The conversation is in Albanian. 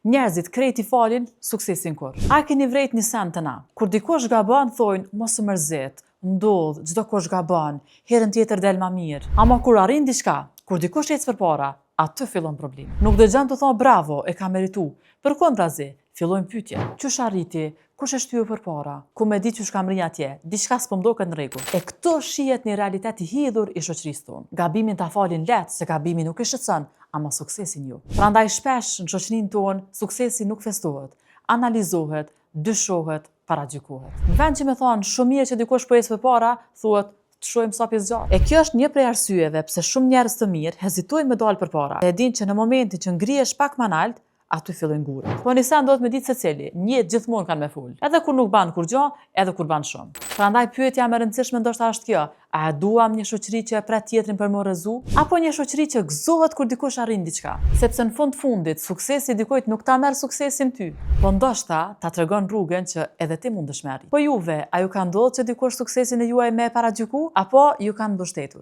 Njerëzit krejt i falin suksesin kur. A keni vrejt një sen të na? Kur dikush gaban, thojnë, mos u mërzit, ndodh, çdo kush gaban, herën tjetër del ma mirë. Ama kur arrin diçka, kur dikush ecë përpara, aty fillon problemi. Nuk dëgjon të thonë bravo, e ka meritu. Përkundrazi, fillojnë pyetje. Çush arriti? Kush e shtyu përpara? Ku me di çush kam rri atje? Diçka s'po m'doket në rregull. E këto shihet një realitet i hidhur i shoqërisë tonë. Gabimin ta falin lehtë, se gabimi nuk i shqetëson, ama suksesin jo. Prandaj shpesh në shoqërinë tonë suksesi nuk festohet, analizohet, dyshohet, paragjykohet. Në vend që me thonë shumë mirë që dikush po ecë përpara, thuhet të shohim sa pjesë gjatë. E kjo është një prej arsyeve pse shumë njerëz të mirë hezitojnë me dalë përpara. E dinë që në momentin që ngrihesh pak më lart, aty fillojnë gurët. Po nisa ndodhet me ditë secili, njët gjithmonë kanë me ful. Edhe kur nuk ban kur gjë, edhe kur ban shumë. Prandaj pyetja më e rëndësishme ndoshta është kjo: a e duam një shoqëri që e pret tjetrin për më rrezu, apo një shoqëri që gëzohet kur dikush arrin diçka? Sepse në fundit suksesi dikujt nuk ta merr suksesin ty, po ndoshta ta tregon rrugën që edhe ti mundesh me arrit. Po juve, a ju ka ndodhur që dikush suksesin e juaj me e paragjyku, apo ju kanë mbështetur?